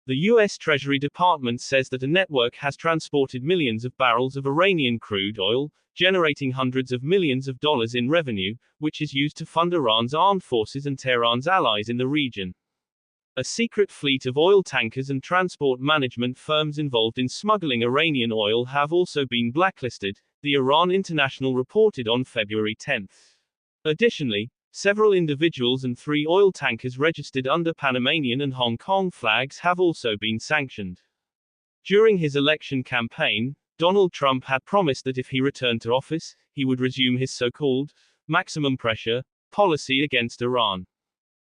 The U.S. Treasury Department says that a network has transported millions of barrels of Iranian crude oil, generating hundreds of millions of dollars in revenue, which is used to fund Iran's armed forces and Tehran's allies in the region. A secret fleet of oil tankers and transport management firms involved in smuggling Iranian oil have also been blacklisted, the Iran International reported on February 10. Additionally, several individuals and 3 oil tankers registered under Panamanian and Hong Kong flags have also been sanctioned. During his election campaign, Donald Trump had promised that if he returned to office, he would resume his so-called maximum pressure policy against Iran.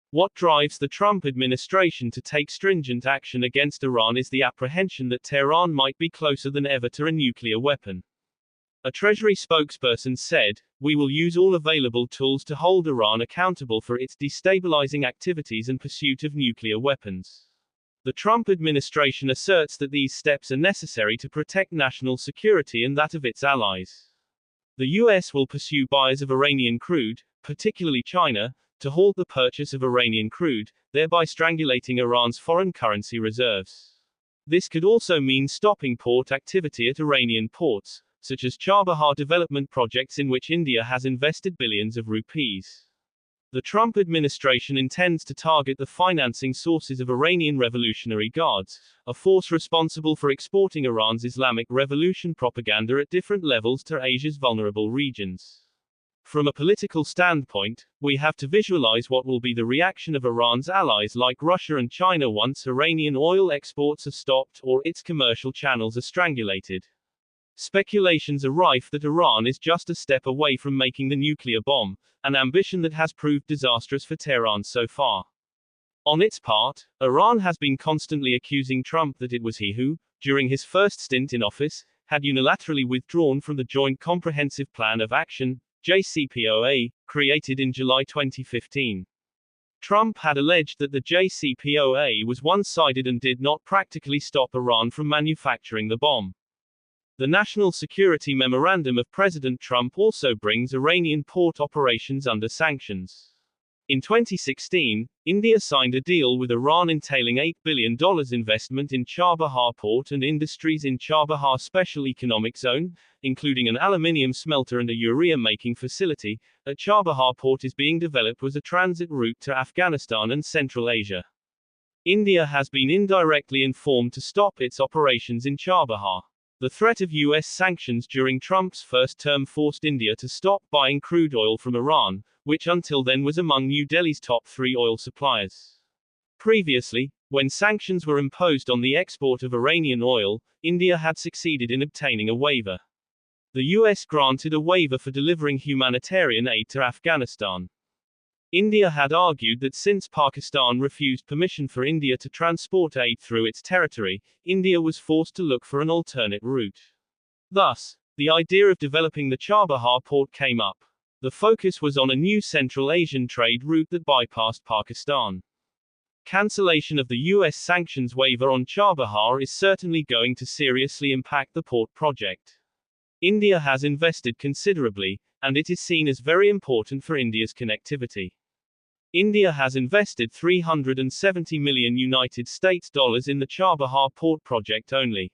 What drives the Trump administration to take stringent action against Iran is the apprehension that Tehran might be closer than ever to a nuclear weapon. A Treasury spokesperson said, "We will use all available tools to hold Iran accountable for its destabilizing activities and pursuit of nuclear weapons." The Trump administration asserts that these steps are necessary to protect national security and that of its allies. The U.S. will pursue buyers of Iranian crude, particularly China, to halt the purchase of Iranian crude, thereby strangulating Iran's foreign currency reserves. This could also mean stopping port activity at Iranian ports, such as Chabahar development projects in which India has invested billions of rupees. The Trump administration intends to target the financing sources of Iranian Revolutionary Guards, a force responsible for exporting Iran's Islamic Revolution propaganda at different levels to Asia's vulnerable regions. From a political standpoint, we have to visualize what will be the reaction of Iran's allies like Russia and China once Iranian oil exports are stopped or its commercial channels are strangulated. Speculations are rife that Iran is just a step away from making the nuclear bomb, an ambition that has proved disastrous for Tehran so far. On its part, Iran has been constantly accusing Trump that it was he who, during his first stint in office, had unilaterally withdrawn from the Joint Comprehensive Plan of Action, JCPOA, created in July 2015. Trump had alleged that the JCPOA was one-sided and did not practically stop Iran from manufacturing the bomb. The National Security Memorandum of President Trump also brings Iranian port operations under sanctions. In 2016, India signed a deal with Iran entailing $8 billion investment in Chabahar port and industries in Chabahar Special Economic Zone, including an aluminium smelter and a urea-making facility. At Chabahar port is being developed as a transit route to Afghanistan and Central Asia. India has been indirectly informed to stop its operations in Chabahar. The threat of U.S. sanctions during Trump's first term forced India to stop buying crude oil from Iran, which until then was among New Delhi's top 3 oil suppliers. Previously, when sanctions were imposed on the export of Iranian oil, India had succeeded in obtaining a waiver. The U.S. granted a waiver for delivering humanitarian aid to Afghanistan. India had argued that since Pakistan refused permission for India to transport aid through its territory, India was forced to look for an alternate route. Thus, the idea of developing the Chabahar port came up. The focus was on a new Central Asian trade route that bypassed Pakistan. Cancellation of the U.S. sanctions waiver on Chabahar is certainly going to seriously impact the port project. India has invested considerably, and it is seen as very important for India's connectivity. India has invested $370 million United States dollars in the Chabahar port project only.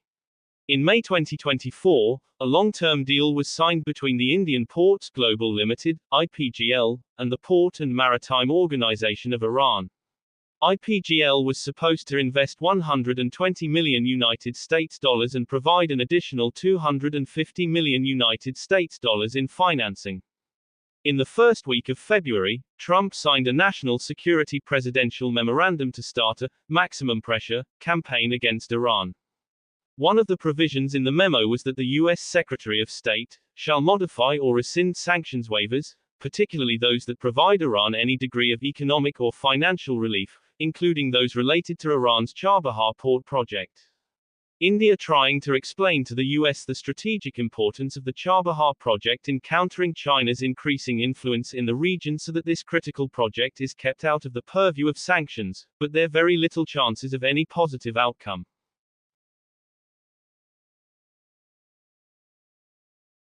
In May 2024, a long-term deal was signed between the Indian Ports Global Limited, IPGL, and the Port and Maritime Organization of Iran. IPGL was supposed to invest $120 million United States dollars and provide an additional $250 million United States dollars in financing. In the first week of February, Trump signed a national security presidential memorandum to start a maximum pressure campaign against Iran. One of the provisions in the memo was that the U.S. Secretary of State shall modify or rescind sanctions waivers, particularly those that provide Iran any degree of economic or financial relief, including those related to Iran's Chabahar port project. India trying to explain to the U.S. the strategic importance of the Chabahar project in countering China's increasing influence in the region so that this critical project is kept out of the purview of sanctions, but there are very little chances of any positive outcome.